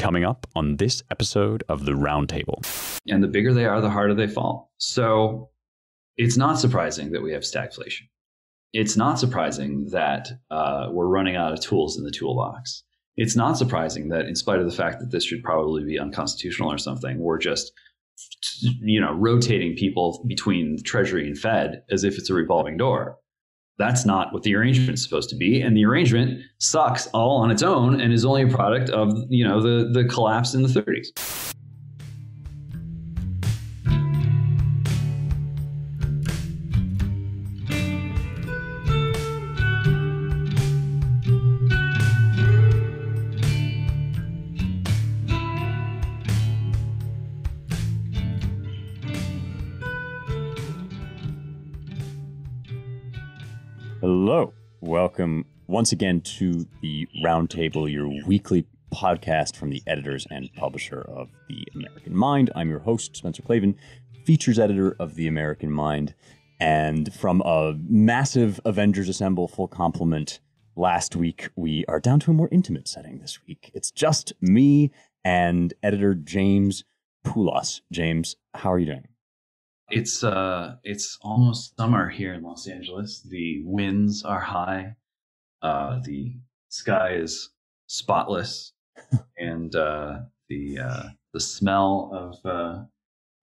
Coming up on this episode of the Roundtable. And the bigger they are, the harder they fall. So it's not surprising that we have stagflation. It's not surprising that we're running out of tools in the toolbox. It's not surprising that in spite of the fact that this should probably be unconstitutional or something, we're just, rotating people between Treasury and Fed as if it's a revolving door. That's not what the arrangement is supposed to be. And the arrangement sucks all on its own and is only a product of, the collapse in the 30s. Hello. Welcome once again to the Roundtable, your weekly podcast from the editors and publisher of The American Mind. I'm your host, Spencer Clavin, features editor of The American Mind. And from a massive Avengers Assemble full complement last week, we are down to a more intimate setting this week. It's just me and editor James Poulos. James, how are you doing? It's almost summer here in Los Angeles. The winds are high. The sky is spotless, and the smell of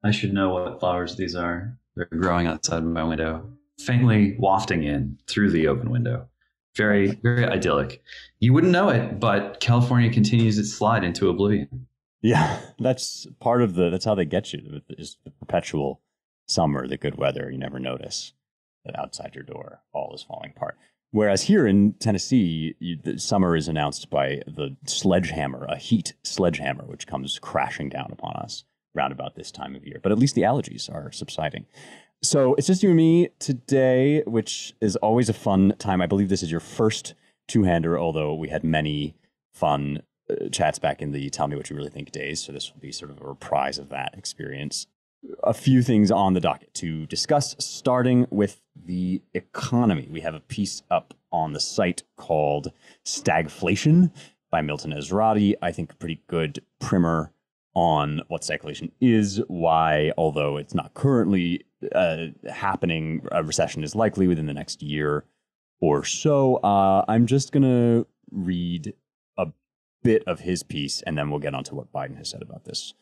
I should know what flowers these are. They're growing outside my window, faintly wafting in through the open window. Very, very idyllic. You wouldn't know it, but California continues its slide into oblivion. Yeah, that's part of that's how they get you. Is the perpetual summer, the good weather. You never notice that outside your door all is falling apart. Whereas here in Tennessee, the summer is announced by the sledgehammer, a heat sledgehammer, which comes crashing down upon us round about this time of year. But at least the allergies are subsiding. So it's just you and me today, which is always a fun time. I believe this is your first two-hander, although we had many fun chats back in the Tell Me What You Really Think days. So this will be sort of a reprise of that experience. A few things on the docket to discuss, starting with the economy. We have a piece up on the site called Stagflation by Milton Ezrati. I think a pretty good primer on what stagflation is, why, although it's not currently happening, a recession is likely within the next year or so. I'm just going to read a bit of his piece, and then we'll get onto what Biden has said about this.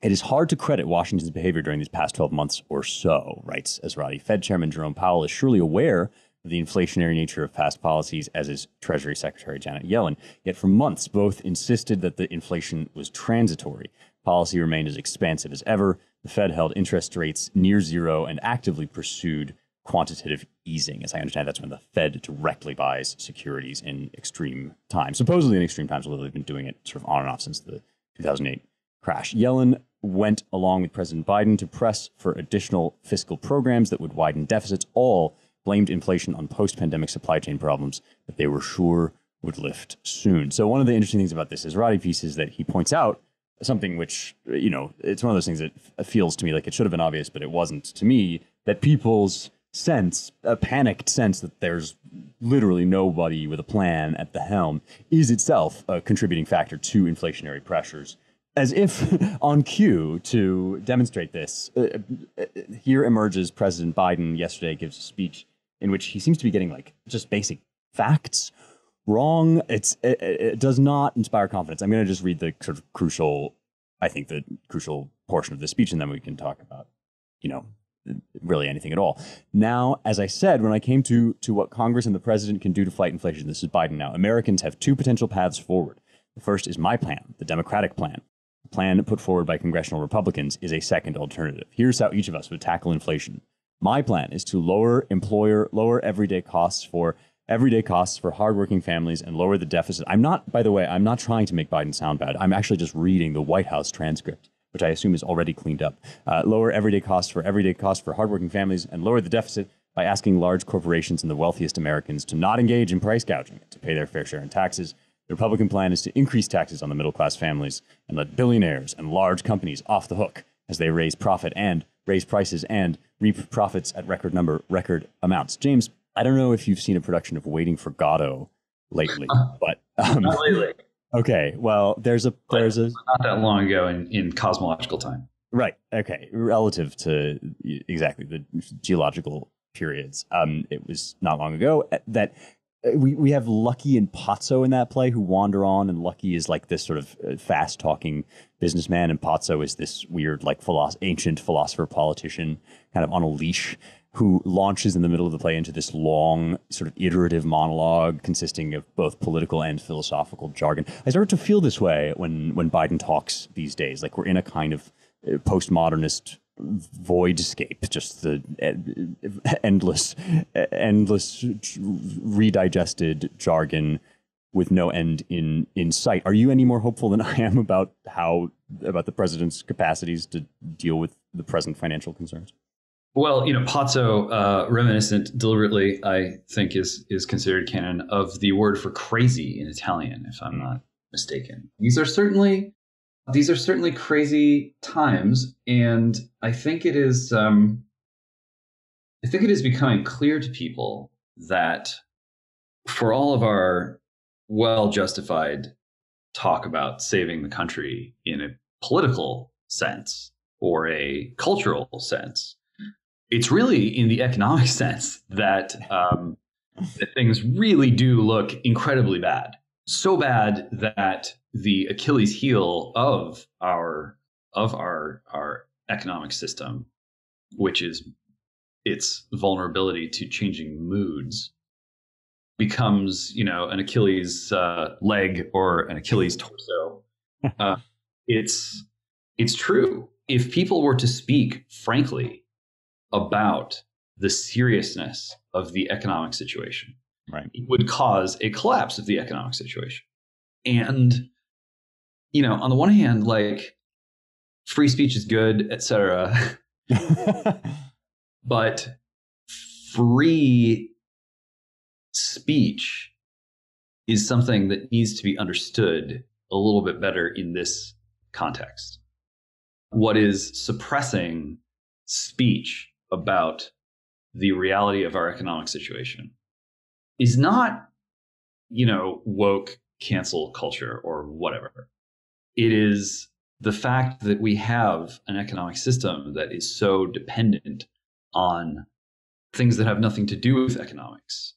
It is hard to credit Washington's behavior during these past 12 months or so, writes Ezrati. Fed Chairman Jerome Powell is surely aware of the inflationary nature of past policies, as is Treasury Secretary Janet Yellen. Yet for months, both insisted that the inflation was transitory. Policy remained as expansive as ever. The Fed held interest rates near zero and actively pursued quantitative easing. As I understand, that's when the Fed directly buys securities in extreme times. Supposedly in extreme times, although they've been doing it sort of on and off since the 2008 crash. Yellen went along with President Biden to press for additional fiscal programs that would widen deficits. All blamed inflation on post-pandemic supply chain problems that they were sure would lift soon. So one of the interesting things about this Ezrati piece is that he points out something which, it's one of those things that feels to me like it should have been obvious, but it wasn't to me, that people's sense, a panicked sense that there's literally nobody with a plan at the helm, is itself a contributing factor to inflationary pressures. As if on cue to demonstrate this, here emerges President Biden. Yesterday gives a speech in which he seems to be getting just basic facts wrong. It does not inspire confidence. I'm going to just read the sort of crucial portion of the speech, and then we can talk about, really anything at all. Now, as I said, when I came to what Congress and the president can do to fight inflation, this is Biden now. Americans have two potential paths forward. The first is my plan, the Democratic plan. The plan put forward by congressional Republicans is a second alternative. Here's how each of us would tackle inflation. My plan is to lower everyday costs for hardworking families and lower the deficit. I'm not trying to make Biden sound bad. I'm actually just reading the White House transcript, which I assume is already cleaned up. Lower everyday costs for hardworking families and lower the deficit by asking large corporations and the wealthiest Americans to not engage in price gouging, to pay their fair share in taxes. The Republican plan is to increase taxes on the middle-class families and let billionaires and large companies off the hook as they raise prices and reap profits at record amounts. James, I don't know if you've seen a production of Waiting for Godot lately, but not lately. Okay, well, there's a Not that long ago in cosmological time. right. Okay, relative to exactly the geological periods. It was not long ago that we have Lucky and Pozzo in that play who wander on, and Lucky is like this sort of fast talking businessman, and Pozzo is this weird like ancient philosopher politician kind of on a leash who launches in the middle of the play into this long sort of iterative monologue consisting of both political and philosophical jargon. I start to feel this way when Biden talks these days, like we're in a kind of postmodernist voidscape, just the endless redigested jargon with no end in sight. Are you any more hopeful than I am about the president's capacities to deal with the present financial concerns? Well, Pozzo, reminiscent deliberately, I think is considered canon of the word for crazy in Italian, if I'm not mistaken. These are certainly crazy times, and I think it is becoming clear to people that for all of our well-justified talk about saving the country in a political sense or a cultural sense, it's really in the economic sense that that things really do look incredibly bad. So bad that the Achilles heel of our economic system, which is its vulnerability to changing moods, becomes an Achilles leg or an Achilles torso. It's true. If people were to speak frankly about the seriousness of the economic situation, right, it would cause a collapse of the economic situation. And, on the one hand, like free speech is good, etc. But free speech is something that needs to be understood a little bit better in this context. What is suppressing speech about the reality of our economic situation is not, woke cancel culture or whatever. It is the fact that we have an economic system that is so dependent on things that have nothing to do with economics.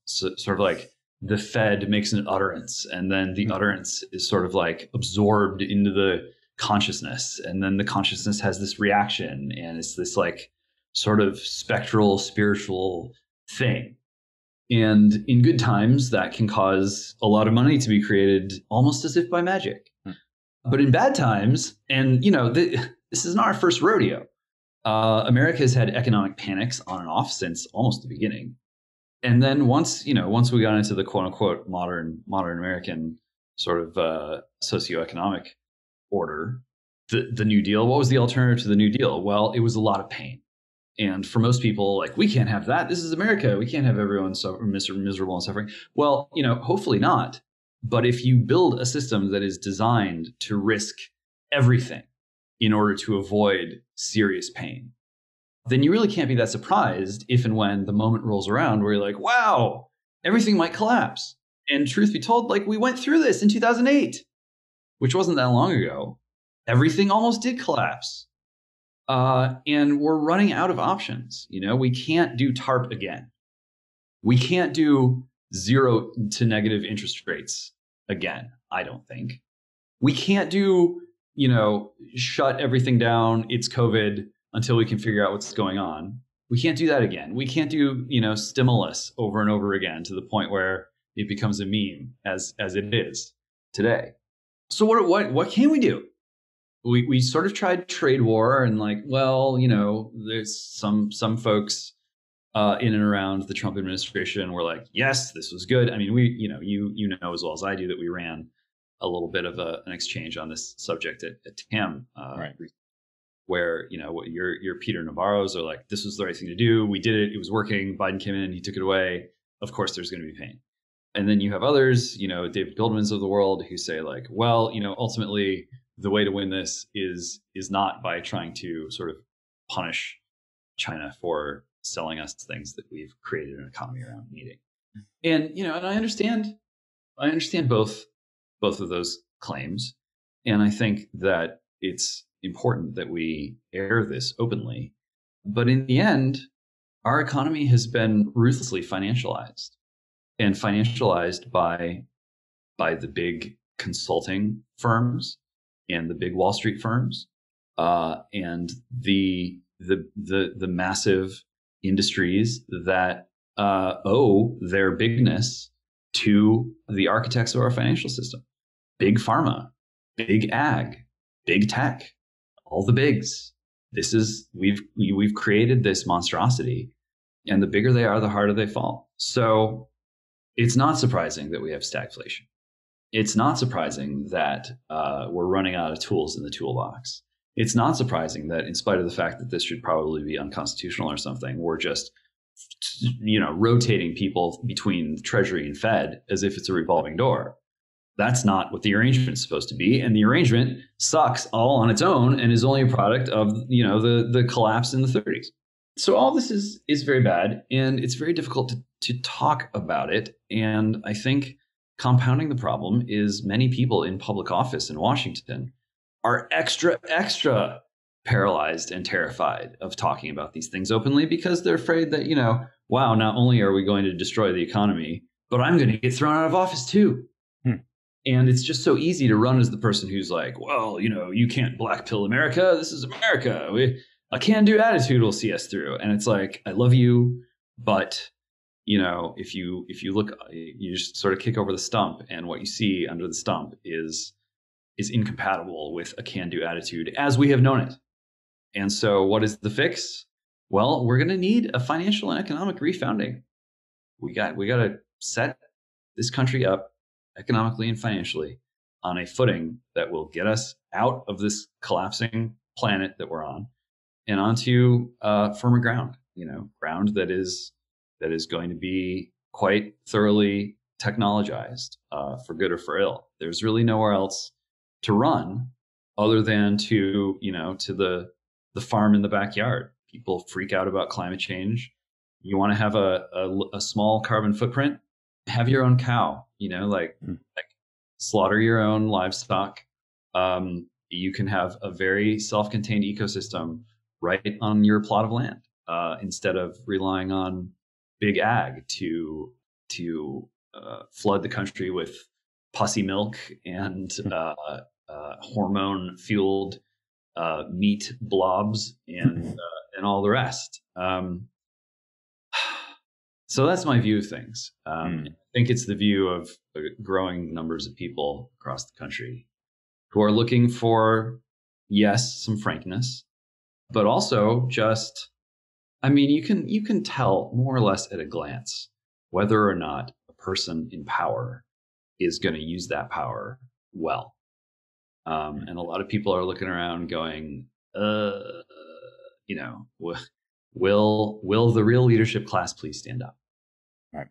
Sort of like the Fed makes an utterance, and then the utterance is sort of like absorbed into the consciousness, and then the consciousness has this reaction, and it's this like sort of spectral spiritual thing. And in good times, that can cause a lot of money to be created almost as if by magic. But in bad times, and this is not our first rodeo. America has had economic panics on and off since almost the beginning. And then once we got into the quote unquote modern American sort of socioeconomic order, the New Deal, what was the alternative to the New Deal? Well, it was a lot of pain. And for most people, like, we can't have that. This is America. We can't have everyone miserable and suffering. Well, hopefully not. But if you build a system that is designed to risk everything in order to avoid serious pain, then you really can't be that surprised if and when the moment rolls around where you're like, wow, everything might collapse. And truth be told, like, we went through this in 2008, which wasn't that long ago. Everything almost did collapse. And we're running out of options. We can't do TARP again. We can't do 0 to negative interest rates again, I don't think. We can't do, shut everything down, it's COVID, until we can figure out what's going on. We can't do that again. We can't do, stimulus over and over again to the point where it becomes a meme as it is today. So what can we do? We sort of tried trade war, and like, well, there's some folks in and around the Trump administration were like, yes, this was good. I mean, you know as well as I do that we ran a little bit of an exchange on this subject at TAM, right, where your Peter Navarros are like, this was the right thing to do. We did it. It was working. Biden came in. He took it away. Of course, there's going to be pain. And then you have others, David Goldman's of the world, who say like, well, ultimately, the way to win this is not by trying to sort of punish China for selling us things that we've created an economy around needing. And and I understand both both of those claims. And I think that it's important that we air this openly. But in the end, our economy has been ruthlessly financialized, and financialized by the big consulting firms and the big Wall Street firms, and the massive industries that owe their bigness to the architects of our financial system. Big pharma, big ag, big tech, all the bigs. We've created this monstrosity, and the bigger they are, the harder they fall. So it's not surprising that we have stagflation. It's not surprising that we're running out of tools in the toolbox. It's not surprising that, in spite of the fact that this should probably be unconstitutional or something, we're just, rotating people between Treasury and Fed as if it's a revolving door. That's not what the arrangement is supposed to be, and the arrangement sucks all on its own and is only a product of the collapse in the 30s. So all this is very bad, and it's very difficult to talk about it. And I think compounding the problem is many people in public office in Washington are extra paralyzed and terrified of talking about these things openly, because they're afraid that, wow, not only are we going to destroy the economy, but I'm going to get thrown out of office too. And it's just so easy to run as the person who's like, well, you can't black pill America. This is America. A can-do attitude will see us through. And it's like, I love you, but if you look, you just sort of kick over the stump, and what you see under the stump is incompatible with a can-do attitude as we have known it. And so what is the fix? Well, we're going to need a financial and economic refounding. We got to set this country up economically and financially on a footing that will get us out of this collapsing planet that we're on and onto firmer ground, ground that is going to be quite thoroughly technologized for good or for ill. There's really nowhere else to run other than to the farm in the backyard. People freak out about climate change. You want to have a small carbon footprint? Have your own cow, like slaughter your own livestock. You can have a very self-contained ecosystem right on your plot of land, instead of relying on big ag to flood the country with pussy milk and hormone-fueled meat blobs and all the rest. So that's my view of things. I think it's the view of growing numbers of people across the country who are looking for, yes, some frankness, but also just, you can tell more or less at a glance whether or not a person in power is going to use that power well. And a lot of people are looking around going, will the real leadership class please stand up? Right.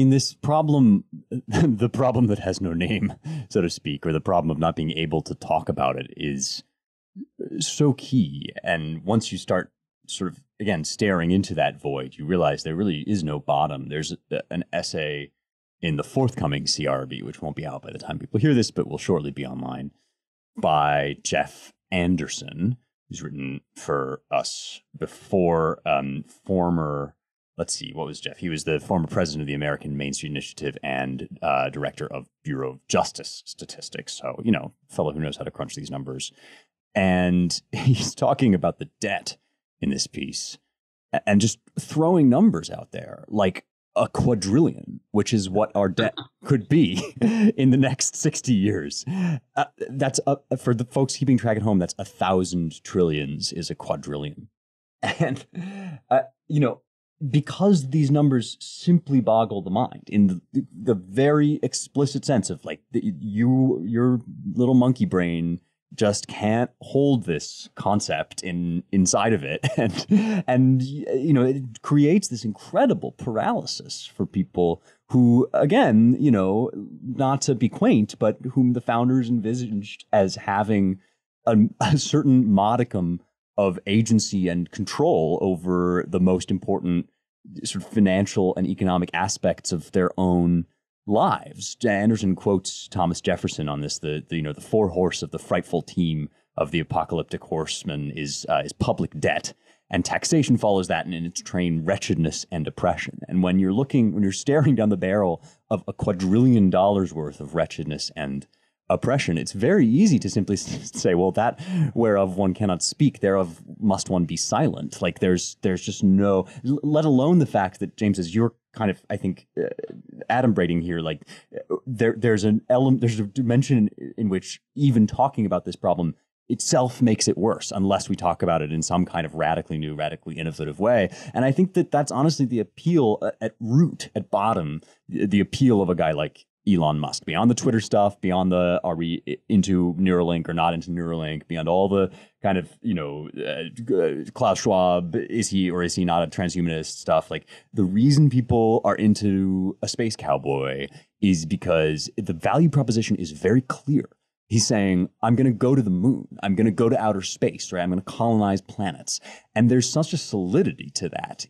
This problem, the problem that has no name, so to speak, or the problem of not being able to talk about it is so key. And once you start sort of, again, staring into that void, you realize there really is no bottom. There's an essay in the forthcoming CRB, which won't be out by the time people hear this, but will shortly be online, by Jeff Anderson, who's written for us before, former, let's see, what was Jeff? He was the former president of the American Main Street Initiative and director of Bureau of Justice Statistics. So, fellow who knows how to crunch these numbers. And he's talking about the debt in this piece and just throwing numbers out there like a quadrillion, which is what our debt could be in the next 60 years. That's for the folks keeping track at home, that's 1,000 trillions is a quadrillion. And, because these numbers simply boggle the mind in the very explicit sense of like your little monkey brain just can't hold this concept inside of it, and it creates this incredible paralysis for people who, again, not to be quaint, but whom the founders envisaged as having a certain modicum of agency and control over the most important sort of financial and economic aspects of their own lives. Anderson quotes Thomas Jefferson on this. The four horse of the frightful team of the apocalyptic horseman is public debt, and taxation follows that, and in its train, wretchedness and oppression. And when you're staring down the barrel of $1 quadrillion worth of wretchedness and oppression, it's very easy to simply say, well, that whereof one cannot speak, thereof must one be silent. Like there's just no, let alone the fact that, James, as you're kind of, I think, adumbrating here, like there's an element, there's a dimension in which even talking about this problem itself makes it worse unless we talk about it in some kind of radically new, radically innovative way. And I think that that's honestly the appeal at root, at bottom, the appeal of a guy like Elon Musk, beyond the Twitter stuff, beyond the are we into Neuralink or not into Neuralink, beyond all the kind of, Klaus Schwab, is he or is he not a transhumanist stuff. Like the reason people are into a space cowboy is because the value proposition is very clear. He's saying, I'm going to go to the moon. I'm going to go to outer space, right? I'm going to colonize planets. And there's such a solidity to that,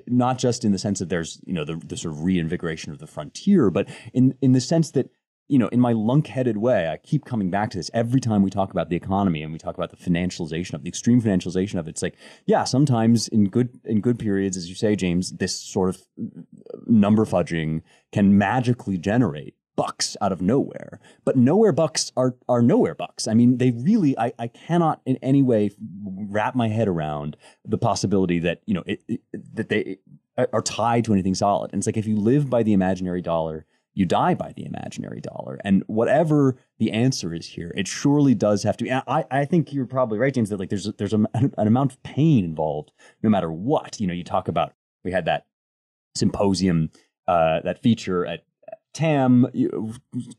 not just in the sense that there's, the sort of reinvigoration of the frontier, but in the sense that, in my lunk-headed way, I keep coming back to this every time we talk about the economy and we talk about the financialization of the extreme financialization of it. It's like, yeah, sometimes in good periods, as you say, James, this sort of number fudging can magically generate bucks out of nowhere, but nowhere bucks are nowhere bucks. I mean, they really, I cannot in any way wrap my head around the possibility that, that they are tied to anything solid. And it's like, if you live by the imaginary dollar, you die by the imaginary dollar. And whatever the answer is here, it surely does have to be. I think you're probably right, James, that like there's an amount of pain involved no matter what. You talk about, we had that symposium, that feature at TAM,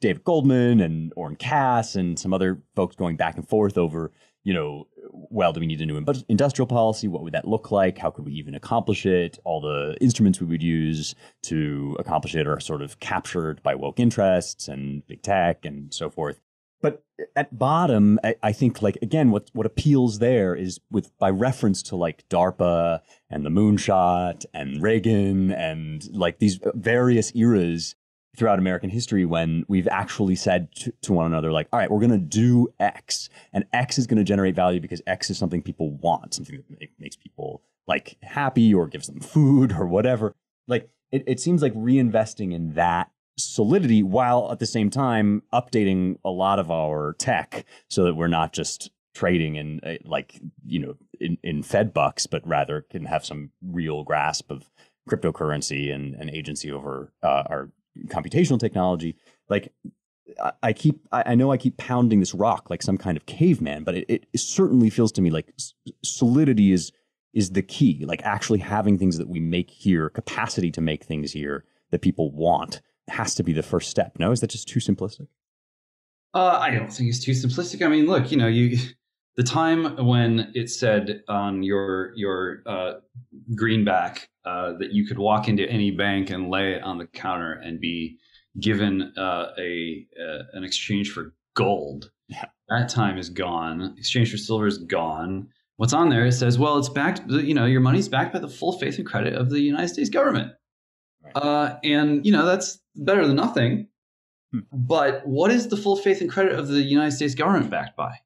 David Goldman and Orrin Cass and some other folks going back and forth over, well, do we need a new industrial policy? What would that look like? How could we even accomplish it? All the instruments we would use to accomplish it are sort of captured by woke interests and big tech and so forth. But at bottom, I think, like, again, what appeals there is by reference to like DARPA and the moonshot and Reagan and like these various eras throughout American history when we've actually said to one another, like, all right, we're going to do X, and X is going to generate value because X is something people want, something that makes people like happy or gives them food or whatever. Like it seems like reinvesting in that solidity while at the same time updating a lot of our tech so that we're not just trading in in Fed bucks, but rather can have some real grasp of cryptocurrency and agency over our computational technology. Like I know I keep pounding this rock like some kind of caveman, but it certainly feels to me like solidity is the key. Like actually having things that we make here, capacity to make things here that people want, has to be the first step. No, is that just too simplistic? I don't think it's too simplistic. I mean, look, the time when it said on your greenback that you could walk into any bank and lay it on the counter and be given an exchange for gold. Yeah. That time is gone. Exchange for silver is gone. What's on there? It says, well, it's backed. Your money's backed by the full faith and credit of the United States government. Right. And that's better than nothing. But what is the full faith and credit of the United States government backed by?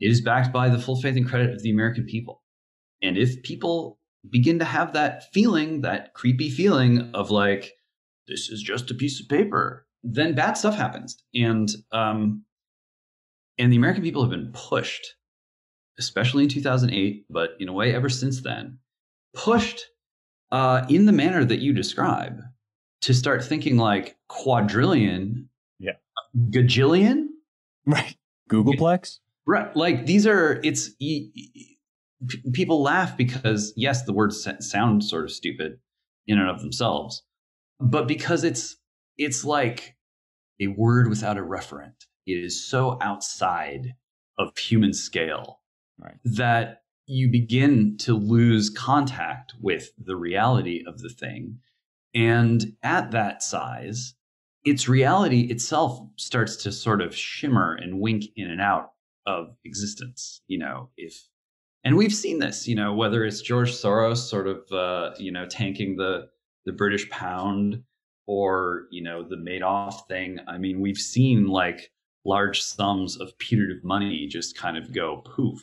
It is backed by the full faith and credit of the American people. And if people begin to have that feeling, that creepy feeling of like, this is just a piece of paper, then bad stuff happens. And the American people have been pushed, especially in 2008, but in a way ever since then, pushed in the manner that you describe to start thinking like quadrillion, gajillion, right? Googleplex, right? Like people laugh because yes, the words sound sort of stupid in and of themselves, but because it's like a word without a referent. It is so outside of human scale, right, that you begin to lose contact with the reality of the thing. And at that size, its reality itself starts to sort of shimmer and wink in and out of existence. And we've seen this, whether it's George Soros sort of, tanking the British pound, or, the Madoff thing. I mean, we've seen like large sums of putative money just kind of go poof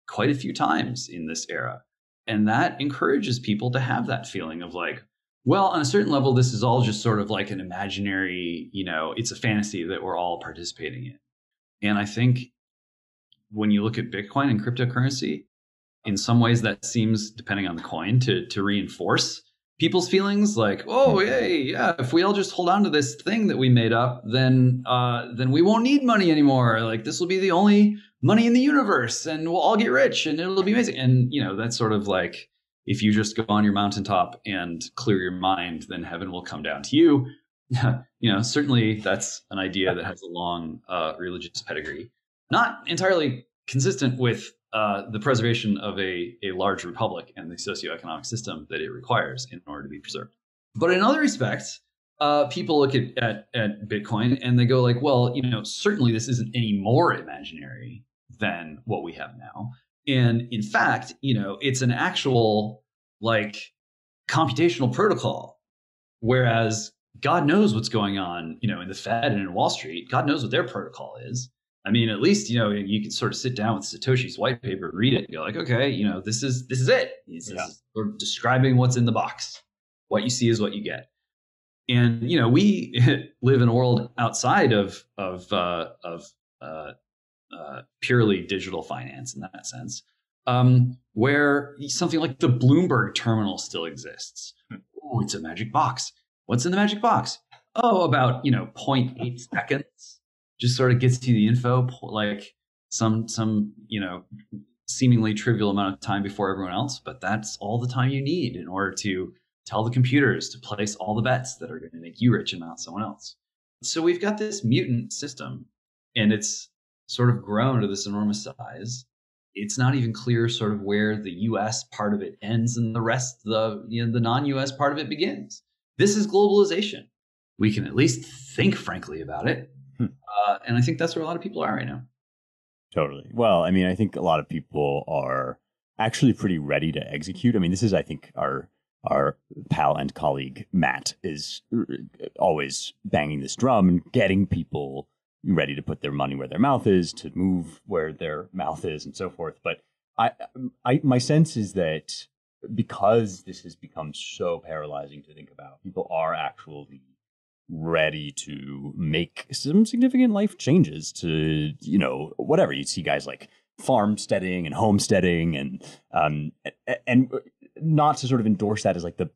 quite a few times in this era. And that encourages people to have that feeling of like, well, on a certain level, this is all just sort of like an imaginary, it's a fantasy that we're all participating in. And I think when you look at Bitcoin and cryptocurrency, in some ways that seems, depending on the coin, to reinforce people's feelings like, oh, hey, yeah, if we all just hold on to this thing that we made up, then we won't need money anymore. Like, this will be the only money in the universe, and we'll all get rich, and it'll be amazing. And, that's sort of like, if you just go on your mountaintop and clear your mind, then heaven will come down to you. Certainly that's an idea that has a long religious pedigree, not entirely consistent with the preservation of a large republic and the socioeconomic system that it requires in order to be preserved. But in other respects, people look at Bitcoin and they go like, well, certainly this isn't any more imaginary than what we have now. And in fact, it's an actual like computational protocol, whereas God knows what's going on, in the Fed and in Wall Street. God knows what their protocol is. I mean, at least, you can sort of sit down with Satoshi's white paper, read it, and go like, okay, this is it. This is sort of describing what's in the box. What you see is what you get. And, we live in a world outside of purely digital finance in that sense, where something like the Bloomberg terminal still exists. Oh, it's a magic box. What's in the magic box? Oh, about, 0.8 seconds. Just sort of gets you the info, like some seemingly trivial amount of time before everyone else. But that's all the time you need in order to tell the computers to place all the bets that are going to make you rich and not someone else. So we've got this mutant system, and it's sort of grown to this enormous size. It's not even clear sort of where the U.S. part of it ends and the rest, the non-U.S. part of it begins. This is globalization. We can at least think frankly about it. And I think that's where a lot of people are right now. Totally. Well, I mean, I think a lot of people are actually pretty ready to execute. I mean, this is, I think, our pal and colleague Matt is always banging this drum and getting people ready to put their money where their mouth is, to move where their mouth is, and so forth. But my sense is that because this has become so paralyzing to think about, people are actually ready to make some significant life changes to, whatever. You see guys like farmsteading and homesteading and not to sort of endorse that as like the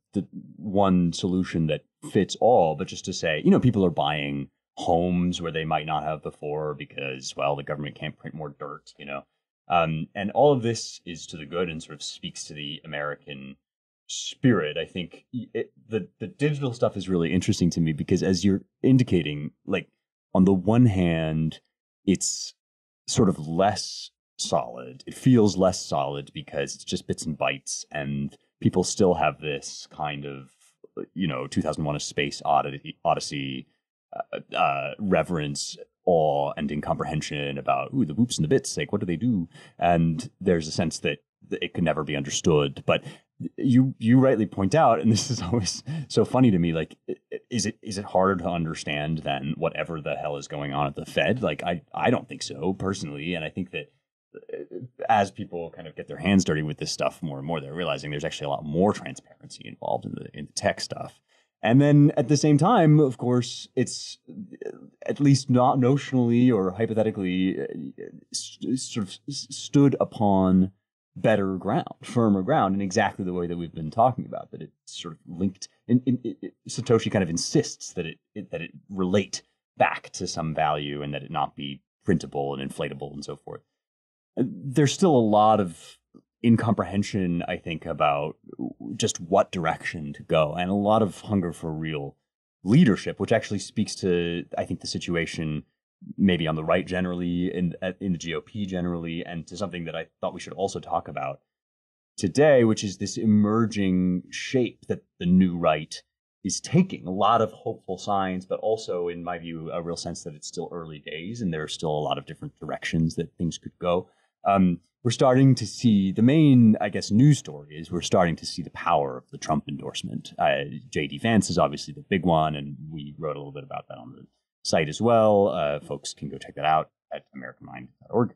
one solution that fits all, but just to say, people are buying homes where they might not have before because, well, the government can't print more dirt, and all of this is to the good and sort of speaks to the American spirit. I think the digital stuff is really interesting to me because, as you're indicating, like on the one hand, it's sort of less solid. It feels less solid because it's just bits and bytes, and people still have this kind of 2001: A Space Odyssey reverence, awe, and incomprehension about the whoops and the bits. Like, what do they do? And there's a sense that it can never be understood. But you rightly point out, and this is always so funny to me, like, is it harder to understand than whatever the hell is going on at the Fed? Like, I don't think so personally. And I think that as people kind of get their hands dirty with this stuff more and more, they're realizing there's actually a lot more transparency involved in the tech stuff. And then at the same time, of course, it's at least not notionally or hypothetically sort of stood upon better ground, firmer ground, in exactly the way that we've been talking about, that it's sort of linked. Satoshi kind of insists that it relate back to some value and that it not be printable and inflatable and so forth. There's still a lot of incomprehension, I think, about just what direction to go, and a lot of hunger for real leadership, which actually speaks to, I think, the situation maybe on the right generally, in the GOP generally, and to something that I thought we should also talk about today, which is this emerging shape that the new right is taking. A lot of hopeful signs, but also, in my view, a real sense that it's still early days and there are still a lot of different directions that things could go. we're starting to see the main, I guess, news story is we're starting to see the power of the Trump endorsement. J.D. Vance is obviously the big one, and we wrote a little bit about that on the site as well. Folks can go check that out at americanmind.org.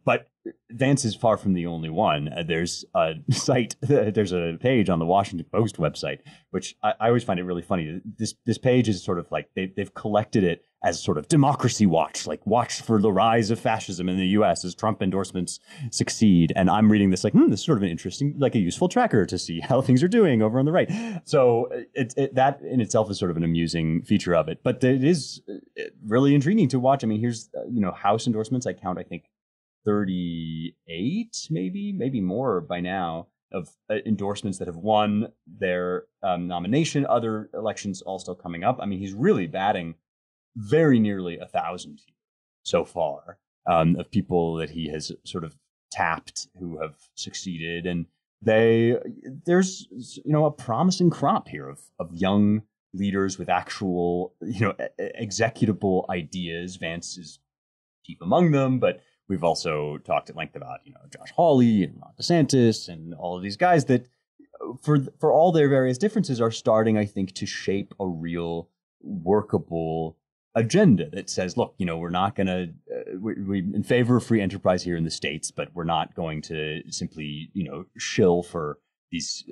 But Vance is far from the only one. There's a site, there's a page on the Washington Post website, which I always find it really funny. This page is sort of like they've collected it as sort of democracy watch, like watch for the rise of fascism in the U.S. as Trump endorsements succeed. And I'm reading this like, this is sort of an interesting, like a useful tracker to see how things are doing over on the right. So that in itself is sort of an amusing feature of it. But it is really intriguing to watch. I mean, here's, House endorsements. I count, I think, 38, maybe more by now, of endorsements that have won their nomination. Other elections all still coming up. I mean, he's really batting very nearly 1,000 so far of people that he has sort of tapped who have succeeded. And there's a promising crop here of young leaders with actual, executable ideas. Vance is chief among them, but we've also talked at length about, Josh Hawley and Ron DeSantis and all of these guys that, for all their various differences, are starting, I think, to shape a real workable agenda that says, look, we're not going to, we're in favor of free enterprise here in the States, but we're not going to simply, shill for these,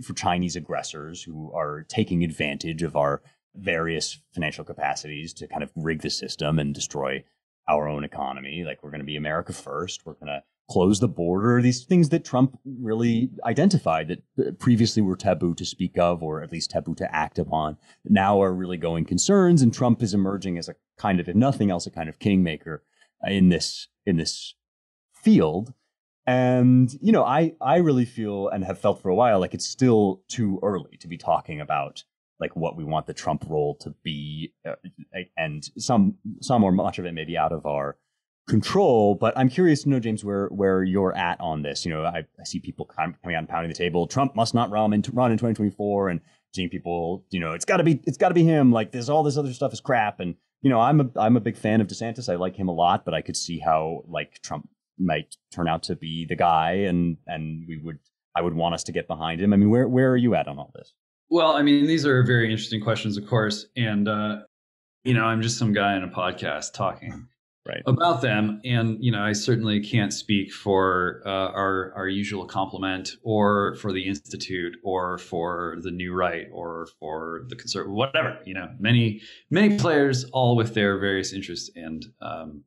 for Chinese aggressors who are taking advantage of our various financial capacities to kind of rig the system and destroy our own economy. Like, we're going to be America first. We're going to close the border. These things that Trump really identified that previously were taboo to speak of, or at least taboo to act upon, now are really going concerns. And Trump is emerging as a kind of, if nothing else, a kind of kingmaker in this field. And, I really feel and have felt for a while like it's still too early to be talking about like what we want the Trump role to be, and some or much of it may be out of our control. But I'm curious to know, James, where you're at on this. I see people kind of coming out and pounding the table. Trump must not run in 2024, and seeing people, it's got to be him. Like, all this other stuff is crap. And I'm a big fan of DeSantis. I like him a lot, but I could see how like Trump might turn out to be the guy, and I would want us to get behind him. I mean, where are you at on all this? Well, I mean, these are very interesting questions, of course. And, I'm just some guy in a podcast talking about them. And, I certainly can't speak for our usual complement, or for the Institute, or for the New Right, or for the Conservative, whatever, many players, all with their various interests and,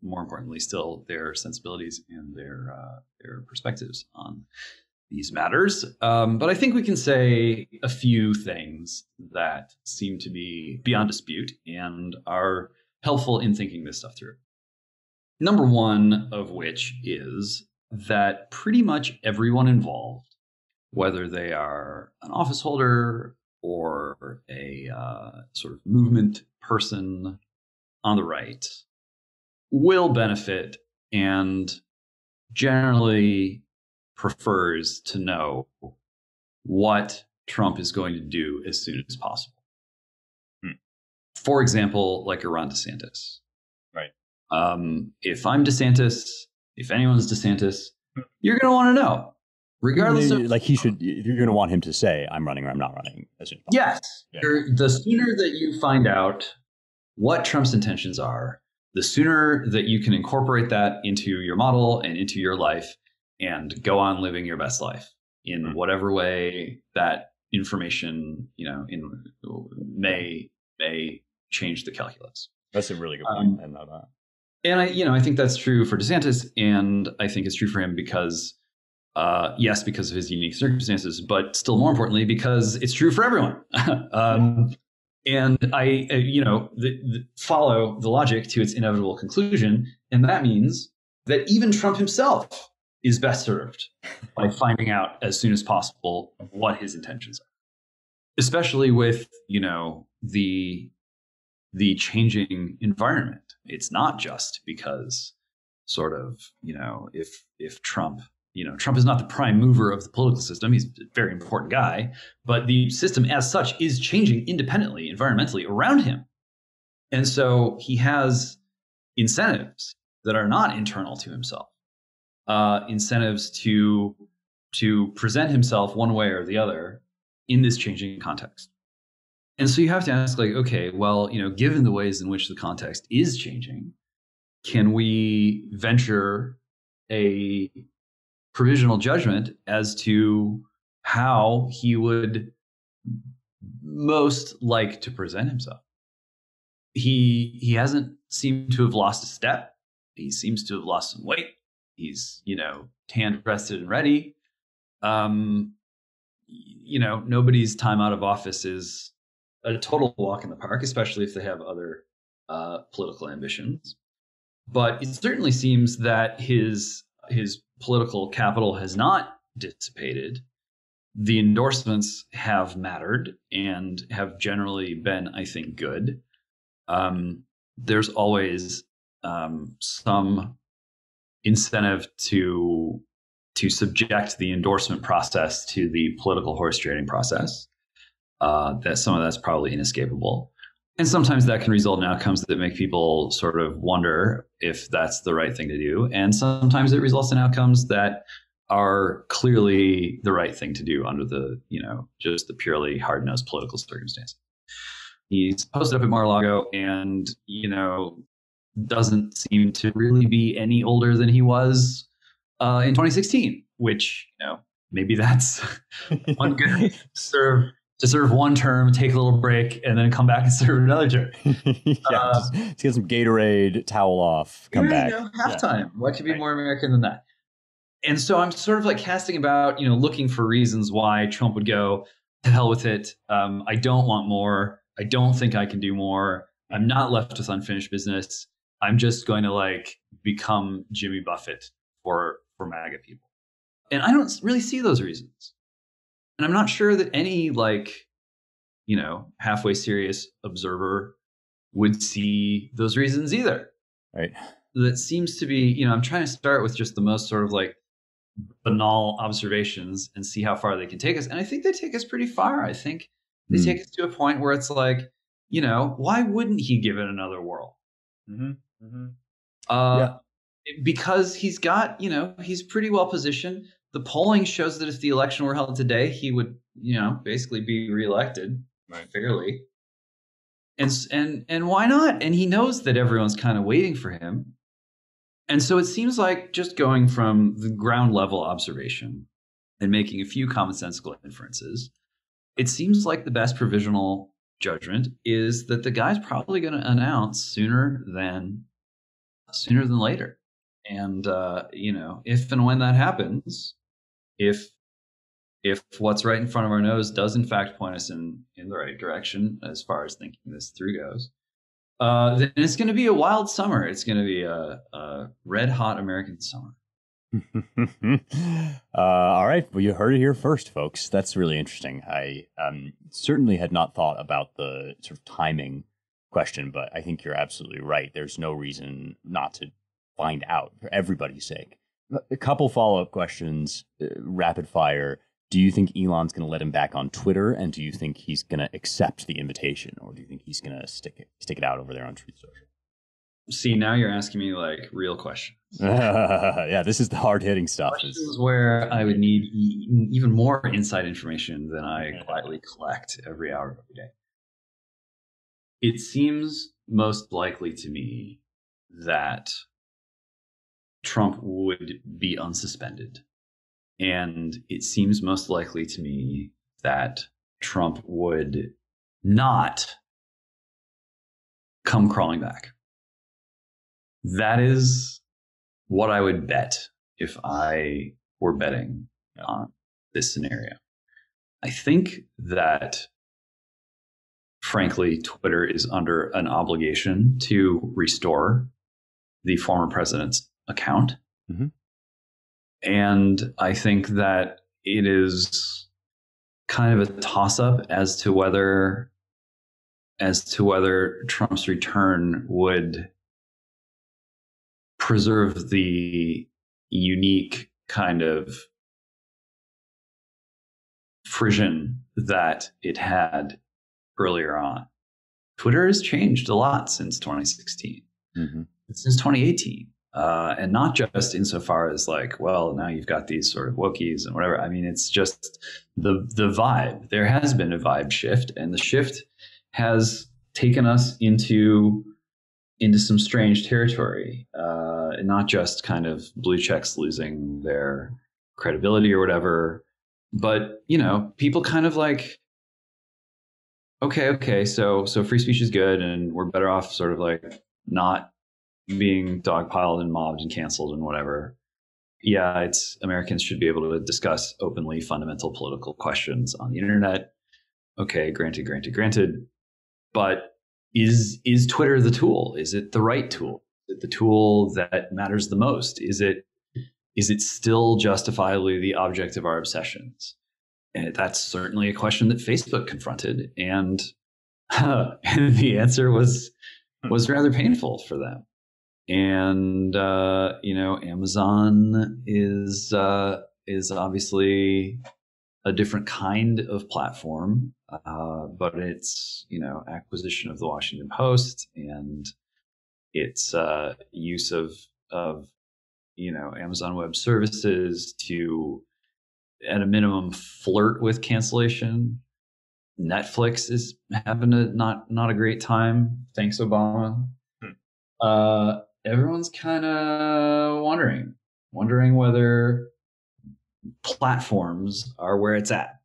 more importantly, still their sensibilities and their perspectives on these matters. But I think we can say a few things that seem to be beyond dispute and are helpful in thinking this stuff through. Number one of which is that pretty much everyone involved, whether they are an office holder or a sort of movement person on the right, will benefit and generally prefers to know what Trump is going to do as soon as possible. For example, like a Ron DeSantis. Right. If I'm DeSantis, if anyone's DeSantis, you're going to want to know, regardless of, like, you're going to want him to say, I'm running or I'm not running as soon as possible. Yes. Yeah. The sooner that you find out what Trump's intentions are, the sooner that you can incorporate that into your model and into your life, and go on living your best life in whatever way that information, may change the calculus. That's a really good point. I know that. And I think that's true for DeSantis, and I think it's true for him because, yes, because of his unique circumstances, but still more importantly, because it's true for everyone. And I, follow the logic to its inevitable conclusion, and that means that even Trump himself is best served by finding out as soon as possible what his intentions are, especially with, the changing environment. It's not just because sort of, if Trump, Trump is not the prime mover of the political system. He's a very important guy, but the system as such is changing independently, environmentally around him. And so he has incentives that are not internal to himself. incentives to present himself one way or the other in this changing context. And so you have to ask, like, okay, well, given the ways in which the context is changing, can we venture a provisional judgment as to how he would most like to present himself? He hasn't seemed to have lost a step. He seems to have lost some weight. He's, tan rested and ready. Nobody's time out of office is a total walk in the park, especially if they have other political ambitions. But it certainly seems that his political capital has not dissipated. The endorsements have mattered and have generally been, I think, good. There's always some incentive to subject the endorsement process to the political horse trading process. That some of that's probably inescapable. And sometimes that can result in outcomes that make people sort of wonder if that's the right thing to do. And sometimes it results in outcomes that are clearly the right thing to do under the, just the purely hard-nosed political circumstance. He's posted up at Mar-a-Lago and, doesn't seem to really be any older than he was in 2016, which, maybe that's one good to serve one term, take a little break, and then come back and serve another term. Just get some Gatorade, towel off, come back. Halftime. Yeah. What could be more American than that? And so I'm sort of like casting about, looking for reasons why Trump would go to hell with it. I don't want more. I don't think I can do more. I'm not left with unfinished business. I'm just going to become Jimmy Buffett for MAGA people. And I don't really see those reasons. And I'm not sure that any halfway serious observer would see those reasons either. Right. That seems to be, I'm trying to start with just the most sort of banal observations and see how far they can take us. And I think they take us pretty far. I think they take us to a point where it's why wouldn't he give it another whirl? Mm-hmm. Mm-hmm. Because he's got, he's pretty well positioned. The polling shows that if the election were held today, he would, basically be reelected fairly. And why not? And he knows that everyone's kind of waiting for him. And so it seems like just going from the ground level observation and making a few commonsensical inferences, it seems like the best provisional judgment is that the guy's probably going to announce sooner than later. And, if and when that happens, if what's right in front of our nose does in fact point us in the right direction as far as thinking this through goes, then it's going to be a wild summer. It's going to be a red hot American summer. All right. Well, you heard it here first, folks. That's really interesting. I certainly had not thought about the sort of timing question, but I think you're absolutely right. There's no reason not to find out for everybody's sake. A couple follow-up questions, rapid fire. Do you think Elon's going to let him back on Twitter? And do you think he's going to accept the invitation? Or do you think he's going to stick it out over there on Truth Social? See, now you're asking me real questions. Yeah, this is the hard-hitting stuff. Questions where I would need even more inside information than I quietly collect every hour of every day. It seems most likely to me that Trump would be unsuspended. And it seems most likely to me that Trump would not come crawling back. That is what I would bet if I were betting on this scenario. I think that, frankly, Twitter is under an obligation to restore the former president's account. Mm-hmm. And I think that it is kind of a toss-up as to whether Trump's return would preserve the unique kind of frisson that it had earlier on. Twitter has changed a lot since 2016, since 2018. And not just insofar as like, well, now you've got these sort of wokies and whatever. I mean, it's just the vibe. There has been a vibe shift, and the shift has taken us into some strange territory. And not just kind of blue checks losing their credibility or whatever, but people kind of like, okay, so free speech is good, and we're better off sort of like not being dogpiled and mobbed and canceled and whatever. Yeah, it's Americans should be able to discuss openly fundamental political questions on the internet. Okay, granted. But is Twitter the tool? Is it the right tool? Is it the tool that matters the most? Is it still justifiably the object of our obsessions? And that's certainly a question that Facebook confronted, and the answer was rather painful for them. And Amazon is obviously a different kind of platform, but its acquisition of the Washington Post and its use of Amazon Web Services to, at a minimum, flirt with cancellation. Netflix is having a not a great time. Thanks, Obama. Everyone's kind of wondering whether platforms are where it's at.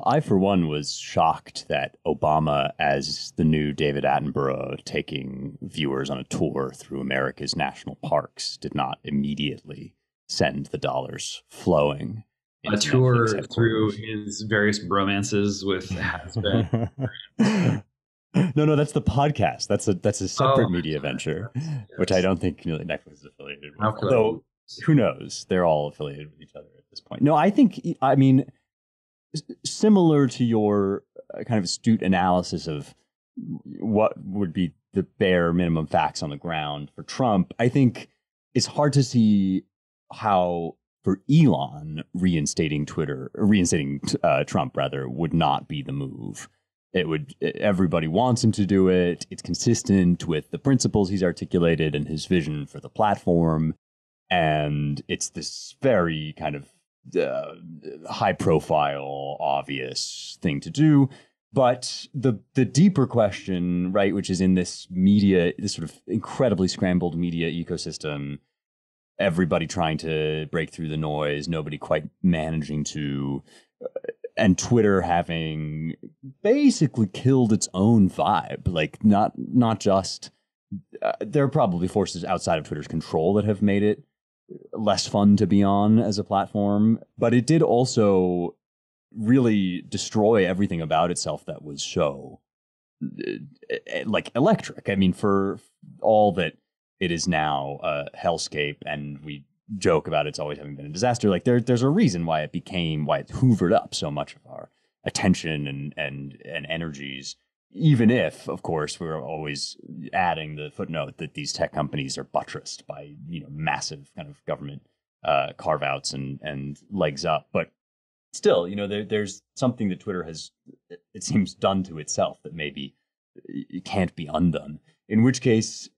I, for one, was shocked that Obama, as the new David Attenborough, taking viewers on a tour through America's national parks, did not immediately send the dollars flowing. A tour through his various bromances with has-been. No, that's the podcast. That's a separate media venture, yes. Which I don't think Netflix is affiliated with. Although, who knows? They're all affiliated with each other at this point. No, I mean, similar to your kind of astute analysis of what would be the bare minimum facts on the ground for Trump, I think it's hard to see how, for Elon, reinstating Trump rather, would not be the move. Everybody wants him to do it. It's consistent with the principles he's articulated and his vision for the platform. And it's this very kind of high profile, obvious thing to do. But the deeper question, right, which is in this sort of incredibly scrambled media ecosystem, everybody trying to break through the noise, nobody quite managing to, and Twitter having basically killed its own vibe. Like not just, there are probably forces outside of Twitter's control that have made it less fun to be on as a platform, but it did also really destroy everything about itself that was so like electric. I mean, for all that it is now a hellscape, and we joke about it's always having been a disaster. Like there's a reason why it hoovered up so much of our attention and energies. Even if, of course, we're always adding the footnote that these tech companies are buttressed by massive kind of government carve outs and legs up, but still, there's something that Twitter has, it seems, done to itself that maybe it can't be undone. In which case,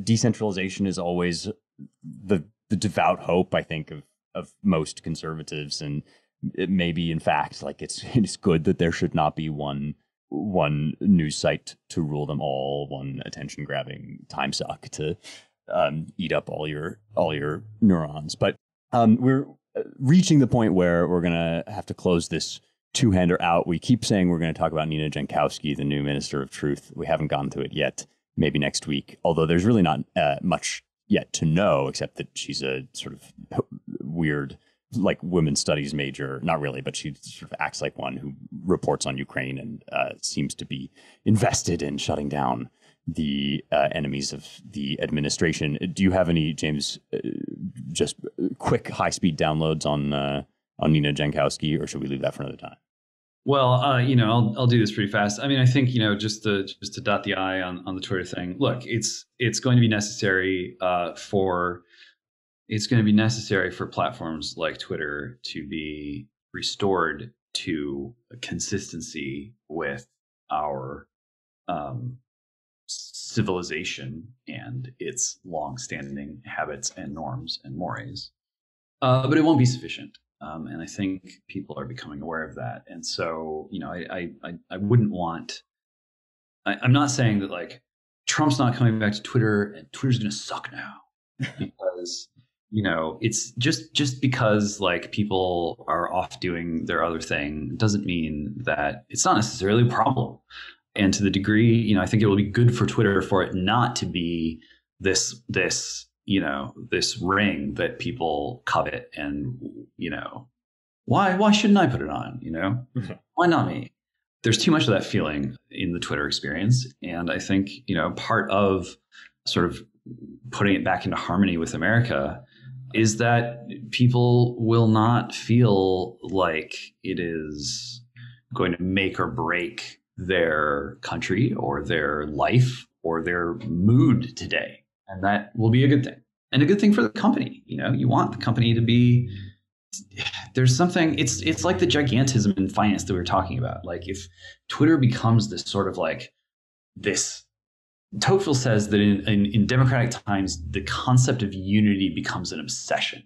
decentralization is always the devout hope, I think, of most conservatives, and it may be, in fact, like it's good that there should not be one news site to rule them all, one attention grabbing time suck to eat up all your neurons. But we're reaching the point where we're gonna have to close this two-hander out. We keep saying we're going to talk about Nina Jankowski, the new Minister of Truth. We haven't gotten to it yet. Maybe next week, although there's really not much yet to know, except that she's a sort of weird, like, women's studies major. Not really, but she sort of acts like one who reports on Ukraine and seems to be invested in shutting down the enemies of the administration. Do you have any, James, just quick high-speed downloads on Nina Jankowski, or should we leave that for another time? Well, I'll do this pretty fast. I mean, I think, just to dot the I on the Twitter thing. Look, it's going to be necessary for platforms like Twitter to be restored to a consistency with our civilization and its long-standing habits and norms and mores. But it won't be sufficient. And I think people are becoming aware of that. And so, I wouldn't want, I'm not saying that like Trump's not coming back to Twitter and Twitter's going to suck now because, it's just because like people are off doing their other thing doesn't mean that it's not necessarily a problem. And to the degree, I think it will be good for Twitter for it not to be this ring that people covet and, why shouldn't I put it on? Why not me? There's too much of that feeling in the Twitter experience. And I think, part of sort of putting it back into harmony with America is that people will not feel like it is going to make or break their country or their life or their mood today. And that will be a good thing. And a good thing for the company. You want the company to be, there's something, it's like the gigantism in finance that we were talking about. Like if Twitter becomes this sort of like this, Tocqueville says that in democratic times, the concept of unity becomes an obsession.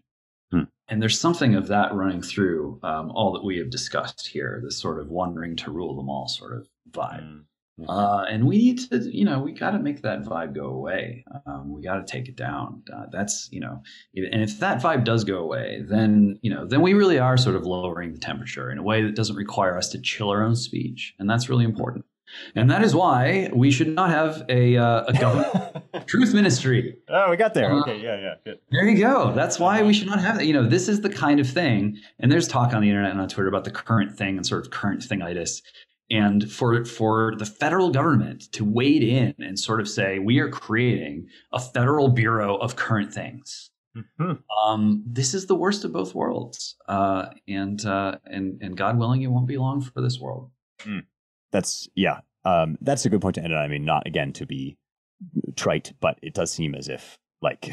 And there's something of that running through all that we have discussed here, this sort of one ring to rule them all sort of vibe. And we need to, we got to make that vibe go away. We got to take it down. That's, and if that vibe does go away, then we really are sort of lowering the temperature in a way that doesn't require us to chill our own speech. And that's really important. And that is why we should not have a government truth ministry. Oh, we got there. Okay, yeah, good. There you go. That's why we should not have that. This is the kind of thing. And there's talk on the internet and on Twitter about the current thing and sort of current thingitis. And for the federal government to wade in and sort of say, we are creating a federal bureau of current things. This is the worst of both worlds. And God willing, it won't be long for this world. That's a good point to end on. I mean, not again to be trite, but it does seem as if like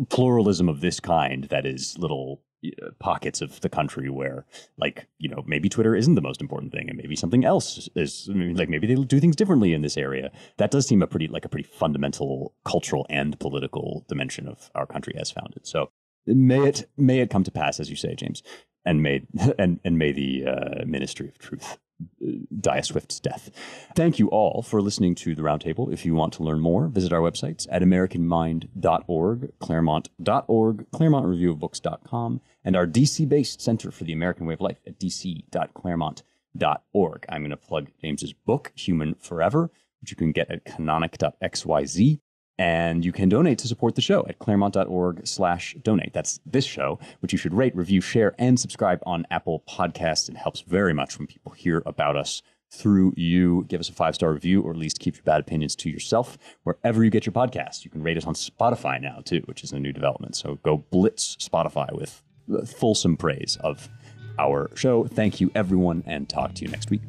pluralism of this kind, that is little pockets of the country where like maybe Twitter isn't the most important thing and maybe something else is, like maybe they do things differently in this area. That does seem a pretty fundamental cultural and political dimension of our country as founded. So may it come to pass, as you say, James, and may the ministry of truth die a swift death. Thank you all for listening to the Roundtable. If you want to learn more, visit our websites at americanmind.org, claremont.org, claremontreviewofbooks.com, and our DC-based Center for the American Way of Life at dc.claremont.org. I'm going to plug James's book, Human Forever, which you can get at canonic.xyz. And you can donate to support the show at claremont.org/donate. That's this show, which you should rate, review, share, and subscribe on Apple Podcasts. It helps very much when people hear about us through you. Give us a 5-star review, or at least keep your bad opinions to yourself wherever you get your podcasts. You can rate us on Spotify now, too, which is a new development. So go blitz Spotify with fulsome praise of our show. Thank you, everyone, and talk to you next week.